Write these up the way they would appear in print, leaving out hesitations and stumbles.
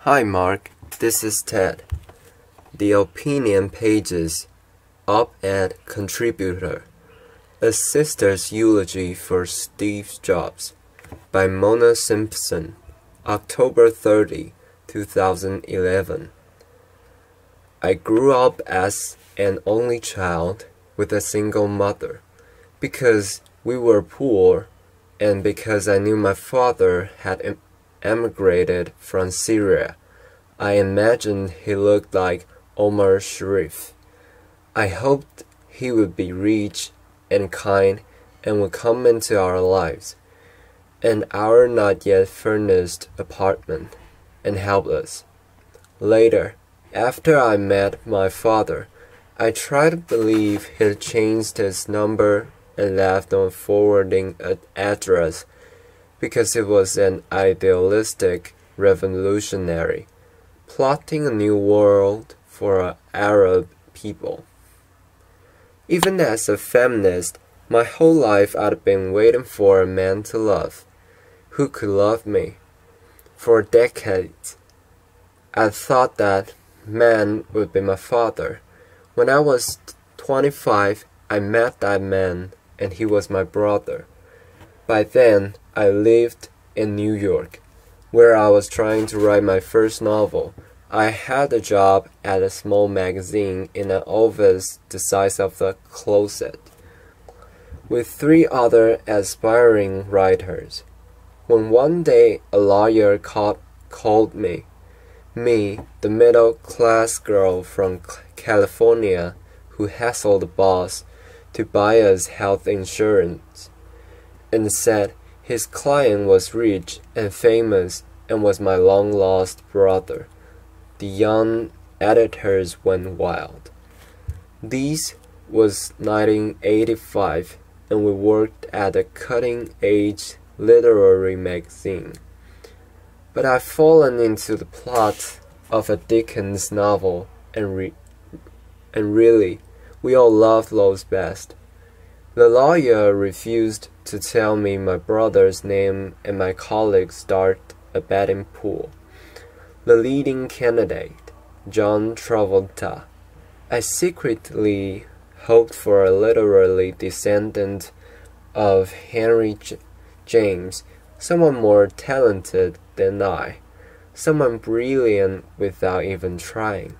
Hi Mark, this is Ted. The Opinion Pages Op-Ed Contributor. A Sister's Eulogy for Steve Jobs by Mona Simpson, October 30, 2011. I grew up as an only child with a single mother because we were poor and because I knew my father had emigrated from Syria. I imagined he looked like Omar Sharif. I hoped he would be rich and kind and would come into our lives, and our not yet furnished apartment, and help us. Later, after I met my father, I tried to believe he'd changed his number and left on forwarding an address because he was an idealistic revolutionary, plotting a new world for Arab people. Even as a feminist, my whole life I'd been waiting for a man to love, who could love me. For decades, I thought that man would be my father. When I was 25, I met that man, and he was my brother. By then, I lived in New York, where I was trying to write my first novel. I had a job at a small magazine in an office the size of the closet, with 3 other aspiring writers. When one day a lawyer called me, the middle-class girl from California who hassled the boss to buy us health insurance, and said his client was rich and famous and was my long-lost brother. The young editors went wild. This was 1985, and we worked at a cutting-edge literary magazine. But I've fallen into the plot of a Dickens novel, and really, we all love those best. The lawyer refused to tell me my brother's name, and my colleagues started a betting pool. The leading candidate, John Travolta. I secretly hoped for a literary descendant of Henry James, someone more talented than I, someone brilliant without even trying.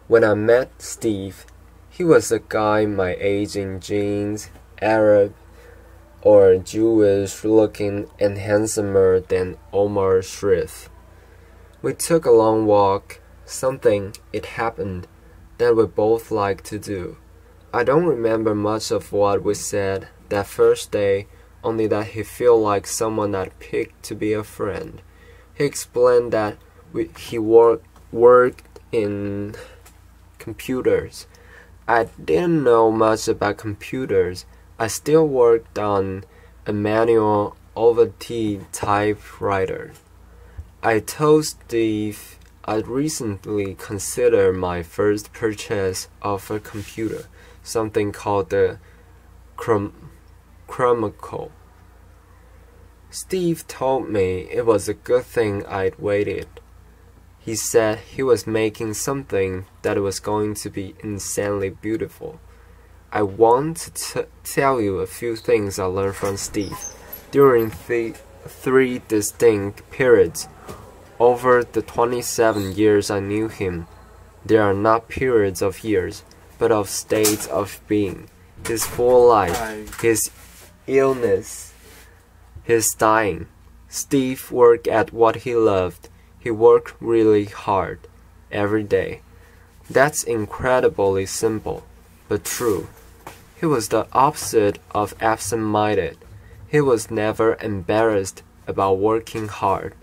When I met Steve, he was a guy my age in jeans, Arab or Jewish looking, and handsomer than Omar Sharif. We took a long walk, it happened, that we both liked to do. I don't remember much of what we said that first day, only that he felt like someone I'd picked to be a friend. He explained that he worked in computers. I didn't know much about computers. I still worked on a manual Overty typewriter. I told Steve I'd recently considered my first purchase of a computer, something called the Chromical. Steve told me it was a good thing I'd waited. He said he was making something that was going to be insanely beautiful. I want to tell you a few things I learned from Steve during 3 distinct periods. Over the 27 years I knew him, there are not periods of years, but of states of being. His full life, his illness, his dying. Steve worked at what he loved. He worked really hard, every day. That's incredibly simple, but true. He was the opposite of absent-minded. He was never embarrassed about working hard,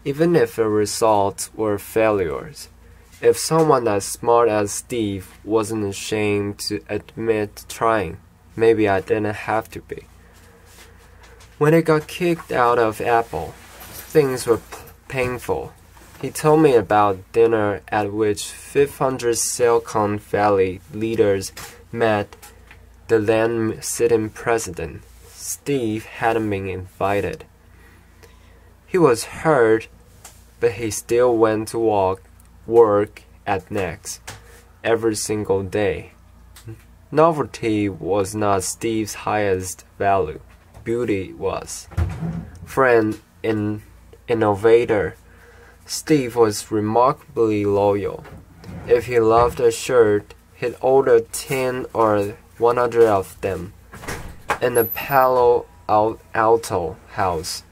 even if the results were failures. If someone as smart as Steve wasn't ashamed to admit trying, maybe I didn't have to be. When he got kicked out of Apple, things were painful. He told me about dinner at which 500 Silicon Valley leaders met the then sitting president. Steve hadn't been invited. He was hurt but he still went to work at Next every single day. Novelty was not Steve's highest value. Beauty was. For an innovator, Steve was remarkably loyal. If he loved a shirt, he'd order 10 or 100 of them. In the Palo Alto house,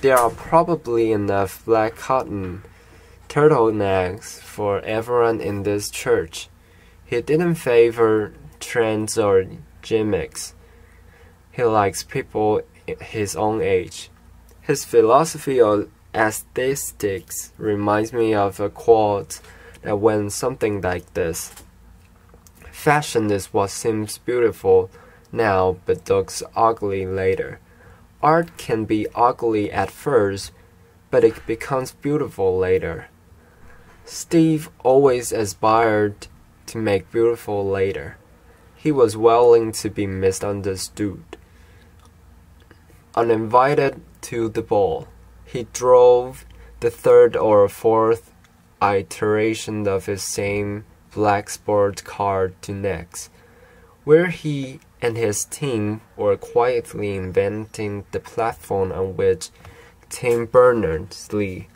there are probably enough black cotton turtlenecks for everyone in this church. He didn't favor trends or gimmicks. He likes people his own age. His philosophy of aesthetics reminds me of a quote that went something like this: "Fashion is what seems beautiful now but looks ugly later. Art can be ugly at first, but it becomes beautiful later." Steve always aspired to make beautiful later. He was willing to be misunderstood. Uninvited to the ball, he drove the third or fourth iteration of his same black sport car to Next, where he and his team were quietly inventing the platform on which Tim Berners-Lee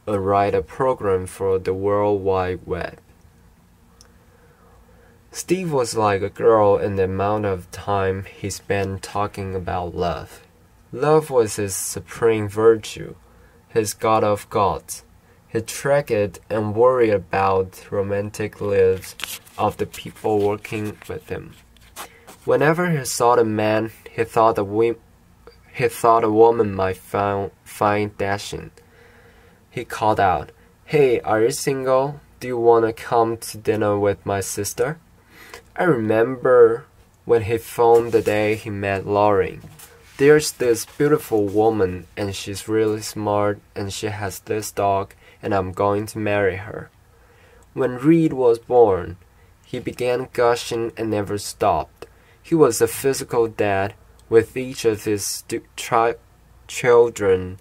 would write a program for the World Wide Web. Steve was like a girl in the amount of time he spent talking about love. Love was his supreme virtue, his god of gods. He tracked and worried about romantic lives of the people working with him. Whenever he saw a man he thought a woman might find dashing, he called out, "Hey, are you single? Do you want to come to dinner with my sister?" I remember when he phoned the day he met Lauren. "There's this beautiful woman and she's really smart and she has this dog and I'm going to marry her." When Reed was born, he began gushing and never stopped. He was a physical dad with each of his children.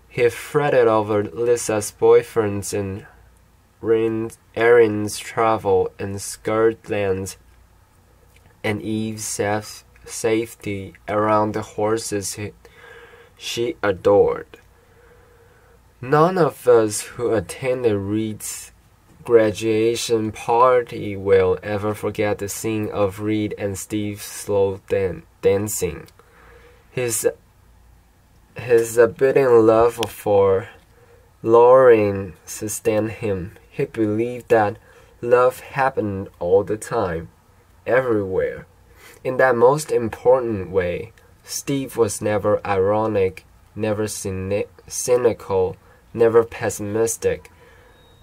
He fretted over Lisa's boyfriends in Erin's travel and Scotland, and Eve's safety around the horses she adored. None of us who attended Reed's graduation party will ever forget the scene of Reed and Steve slow dancing. His abiding love for Lauren sustained him. He believed that love happened all the time, everywhere. In that most important way, Steve was never ironic, never cynical, never pessimistic.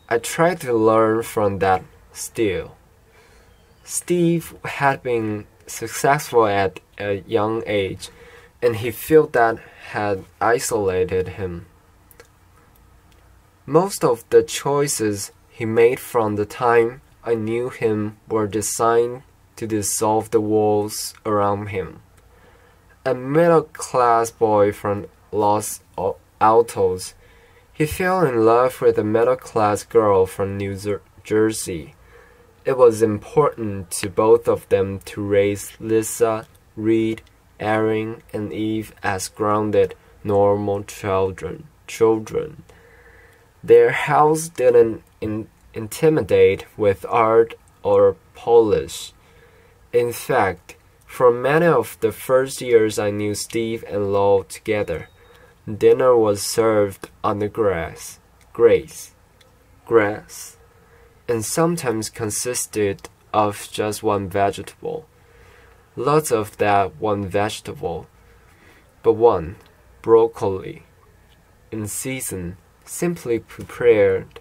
I tried to learn from that still. Steve had been successful at a young age, and he felt that had isolated him. Most of the choices he made from the time I knew him were designed to dissolve the walls around him. A middle-class boy from Los Altos, he fell in love with a middle-class girl from New Jersey. It was important to both of them to raise Lisa, Reed, Erin, and Eve as grounded, normal children. Their house didn't intimidate with art or polish. In fact, for many of the first years I knew Steve and Lo together, dinner was served on the grass, and sometimes consisted of just one vegetable. Lots of that one vegetable, but one, broccoli, in season, simply prepared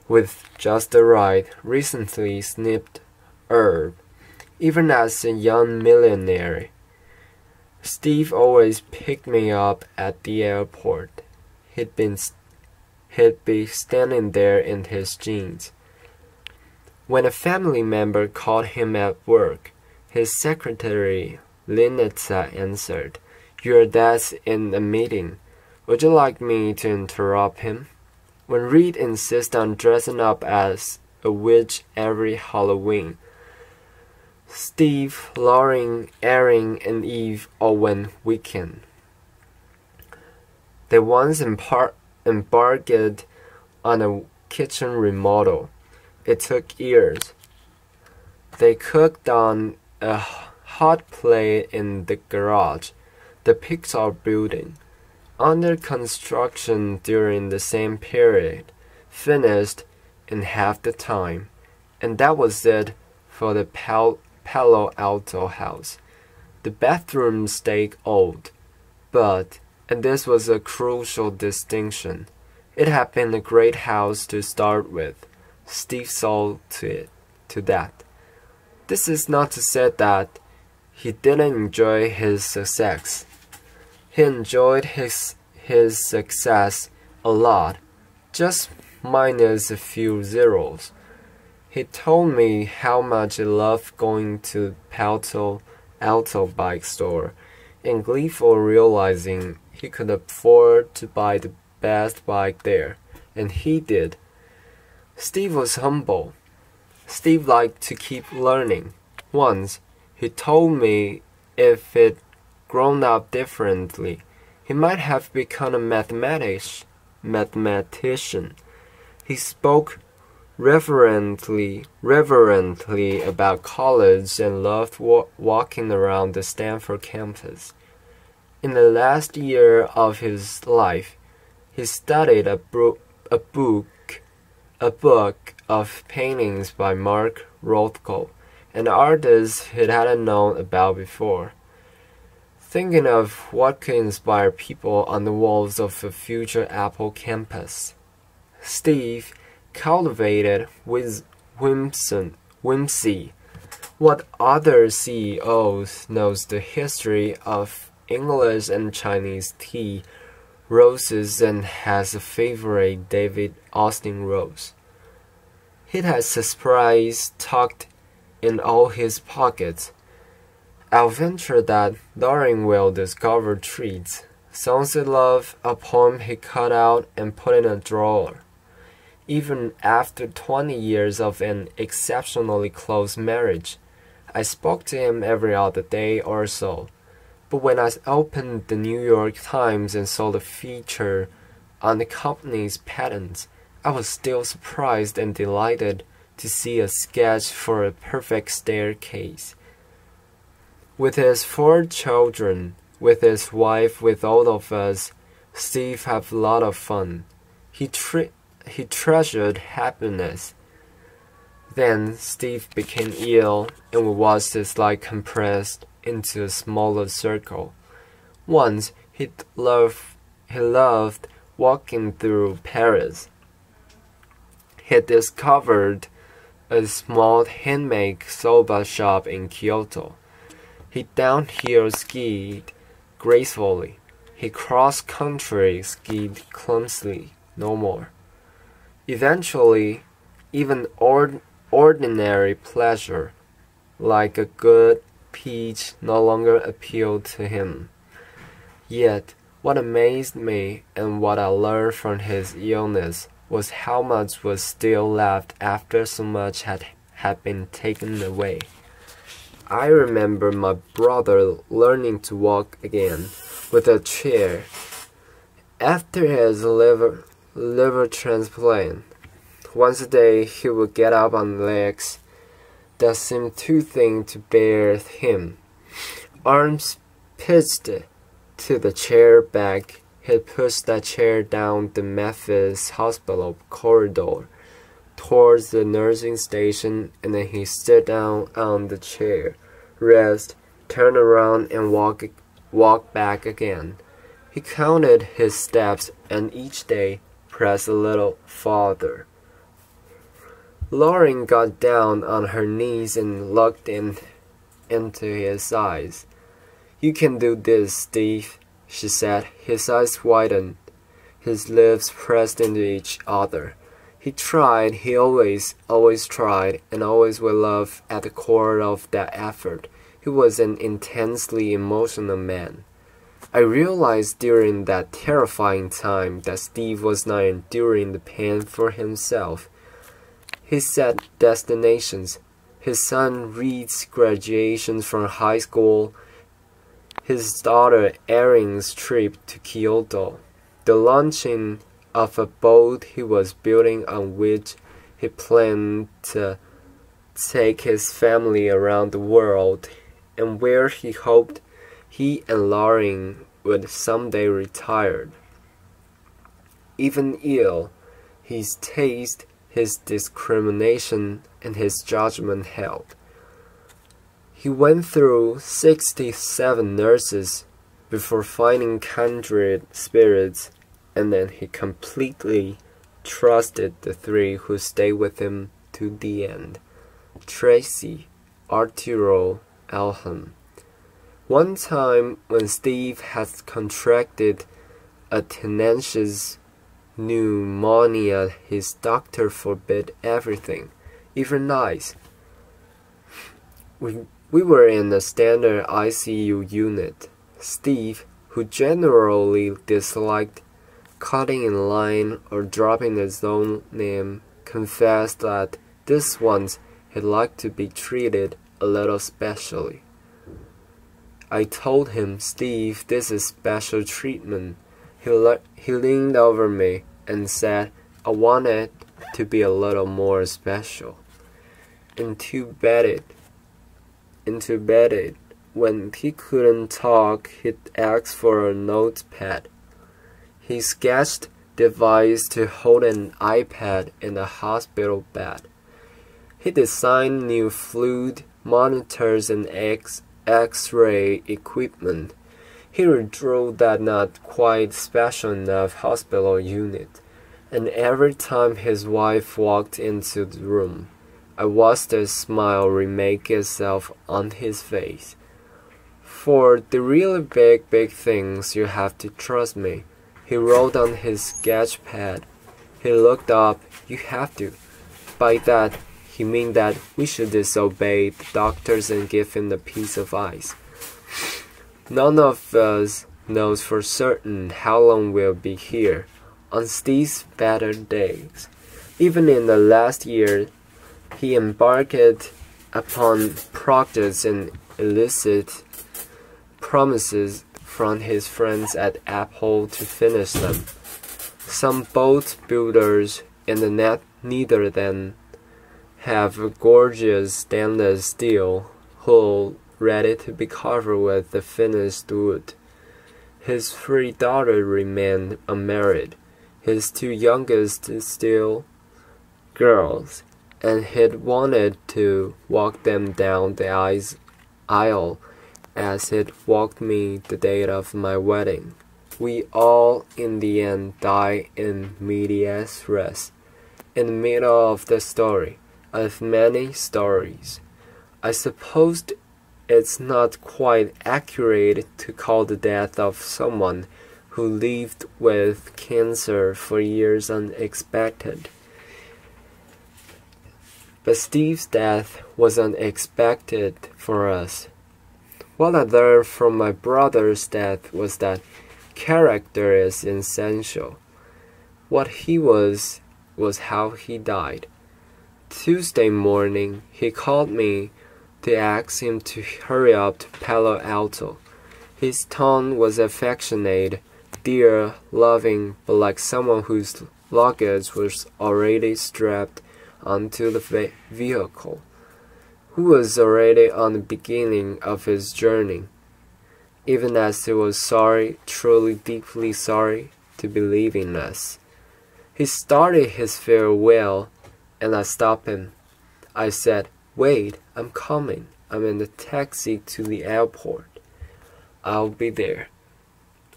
with just the right, recently snipped herb. Even as a young millionaire, Steve always picked me up at the airport. He'd be standing there in his jeans. When a family member called him at work, his secretary, Lynetta, answered, "Your dad's in a meeting. Would you like me to interrupt him?" when Reed insists on dressing up as a witch every Halloween. Steve, Lauren, Erin, and Eve all went weekend. They once embarked on a kitchen remodel. It took years. They cooked on a hot plate in the garage, the Pixar building, under construction during the same period, finished in half the time, and that was it for the Palo Alto house. The bathroom stayed old, but, and this was a crucial distinction, it had been a great house to start with. Steve saw to that. This is not to say that he didn't enjoy his success. He enjoyed his success a lot, just minus a few zeros. He told me how much he loved going to Palo Alto bike store, and gleeful realizing he could afford to buy the best bike there, and he did. Steve was humble. Steve liked to keep learning. Once, he told me if he'd grown up differently, he might have become a mathematician. He spoke reverently about college and loved walking around the Stanford campus. In the last year of his life, he studied a book of paintings by Mark Rothko, an artist he hadn't known about before. Thinking of what could inspire people on the walls of a future Apple campus, Steve cultivated with whimsy. What other CEOs knows the history of English and Chinese tea roses and has a favorite David Austin rose. He has surprise tucked in all his pockets. I'll venture that Lauren will discover treats, songs he loved, a poem he cut out and put in a drawer. Even after 20 years of an exceptionally close marriage, I spoke to him every other day or so. But when I opened the New York Times and saw the feature on the company's patents, I was still surprised and delighted to see a sketch for a perfect staircase. With his 4 children, with his wife, with all of us, Steve had a lot of fun. He treasured happiness. Then Steve became ill, and we watched his life compressed into a smaller circle. Once he loved walking through Paris. He discovered a small handmade soba shop in Kyoto. He downhill skied gracefully. He cross-country skied clumsily no more. Eventually, even ordinary pleasure, like a good peach, no longer appealed to him. Yet, what amazed me and what I learned from his illness was how much was still left after so much had been taken away. I remember my brother learning to walk again with a chair after his liver transplant. Once a day he would get up on legs that seemed too thin to bear him. Arms pitched to the chair back, he pushed that chair down the Memphis hospital corridor towards the nursing station, and then he sat down on the chair, rest, turn around, and walk back again. He counted his steps and each day pressed a little farther. Lauren got down on her knees and looked into his eyes. "You can do this, Steve," she said. His eyes widened. His lips pressed into each other. He tried, he always tried, and always with love at the core of that effort. He was an intensely emotional man. I realized during that terrifying time that Steve was not enduring the pain for himself. He set destinations. His son reads graduation from high school, his daughter Erin's trip to Kyoto, the launching of a boat he was building on which he planned to take his family around the world, and where he hoped he and Lauren would someday retire. Even ill, his taste, his discrimination, and his judgment held. He went through 67 nurses before finding kindred spirits, and then he completely trusted the three who stayed with him to the end: Tracy, Arturo, Alham. One time when Steve had contracted a tenacious pneumonia, his doctor forbid everything, even ice. We were in a standard ICU unit. Steve, who generally disliked cutting in line or dropping his own name, confessed that this once he'd like to be treated a little specially. I told him, "Steve, this is special treatment." He leaned over me and said, "I want it to be a little more special." Intubated. When he couldn't talk, he'd ask for a notepad. He sketched device to hold an iPad in a hospital bed. He designed new fluid monitors and X-ray equipment. He drew that not quite special enough hospital unit, and every time his wife walked into the room, I watched a smile remake itself on his face. "For the really big things, you have to trust me." He wrote on his sketch pad. He looked up. "You have to." By that, he meant that we should disobey the doctors and give him a piece of ice. None of us knows for certain how long we'll be here on Steve's better days. Even in the last year, he embarked upon projects and illicit promises from his friends at Apple to finish them. Some boat builders in the Netherlands have gorgeous stainless steel hull ready to be covered with the finished wood. His 3 daughters remained unmarried, his 2 youngest still girls, and he'd wanted to walk them down the aisle as he'd walked me the day of my wedding. We all in the end die in medias res, in the middle of the story, of many stories. I suppose it's not quite accurate to call the death of someone who lived with cancer for years unexpected. But Steve's death was unexpected for us. What I learned from my brother's death was that character is essential. What he was how he died. Tuesday morning, he called me to ask him to hurry up to Palo Alto. His tone was affectionate, dear, loving, but like someone whose luggage was already strapped onto the vehicle, who was already on the beginning of his journey, even as he was sorry, truly deeply sorry, to be leaving us. He started his farewell, and I stopped him. I said, "Wait, I'm coming. I'm in the taxi to the airport. I'll be there.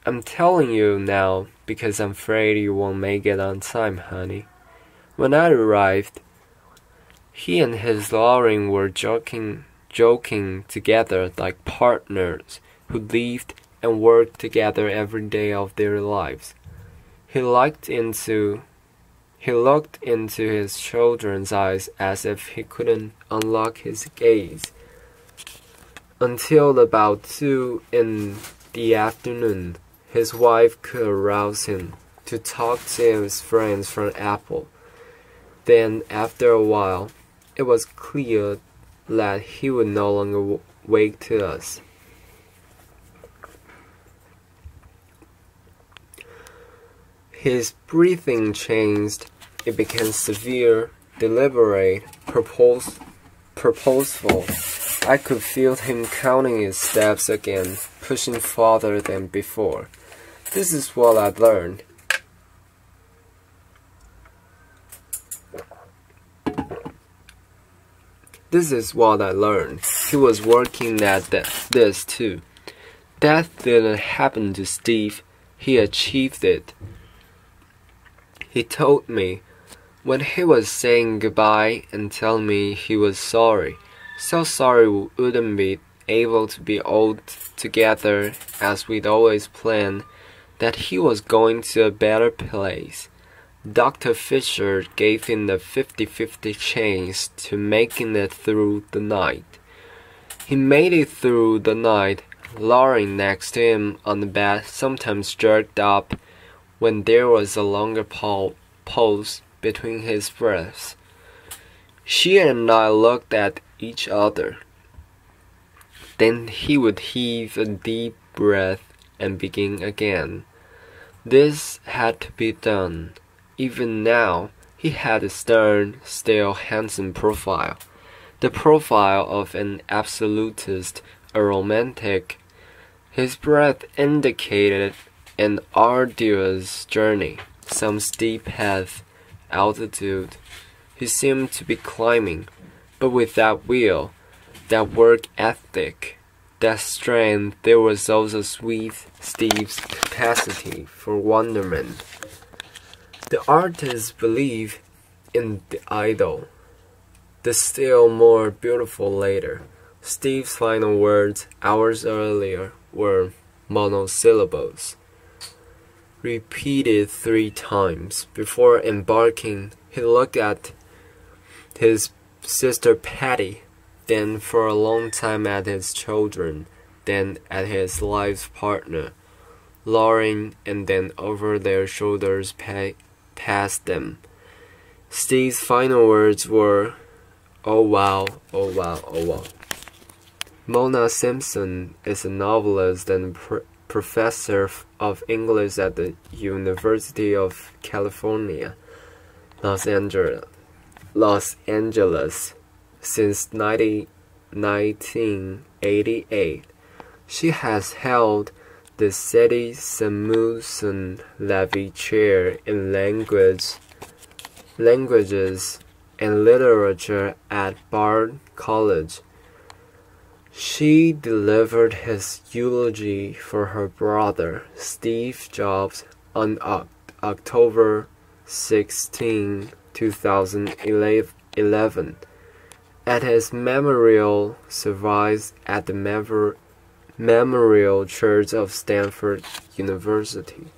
I'm telling you now because I'm afraid you won't make it on time, honey." When I arrived, he and his Lauren were joking together like partners who lived and worked together every day of their lives. He looked into his children's eyes as if he couldn't unlock his gaze. Until about 2 in the afternoon, his wife could arouse him to talk to his friends from Apple. Then, after a while, it was clear that he would no longer wake to us. His breathing changed. It became severe, deliberate, purposeful. I could feel him counting his steps again, pushing farther than before. This is what I learned. This is what I learned. He was working at this too. That didn't happen to Steve. He achieved it. He told me when he was saying goodbye and telling me he was sorry. So sorry we wouldn't be able to be all together as we'd always planned, that he was going to a better place. Dr. Fisher gave him the 50-50 chance to making it through the night. He made it through the night. Lauren next to him on the bed sometimes jerked up when there was a longer pause between his breaths. She and I looked at each other. Then he would heave a deep breath and begin again. This had to be done. Even now, he had a stern, still handsome profile. The profile of an absolutist, a romantic. His breath indicated an arduous journey, some steep path, altitude. He seemed to be climbing, but with that will, that work ethic, that strength, there was also Steve's capacity for wonderment. The artist believed in the idol, the still more beautiful later. Steve's final words hours earlier were monosyllables, repeated 3 times. Before embarking, he looked at his sister Patty, then for a long time at his children, then at his life partner, Lauren, and then over their shoulders past them. Steve's final words were, "Oh wow, oh wow, oh wow." Mona Simpson is a novelist and professor of English at the University of California, Los Angeles, since 1988. She has held the Seti Samuelson Levy Chair in Languages and Literature at Bard College. She delivered his eulogy for her brother, Steve Jobs, on October 16, 2011, at his memorial service at the Memorial Church of Stanford University.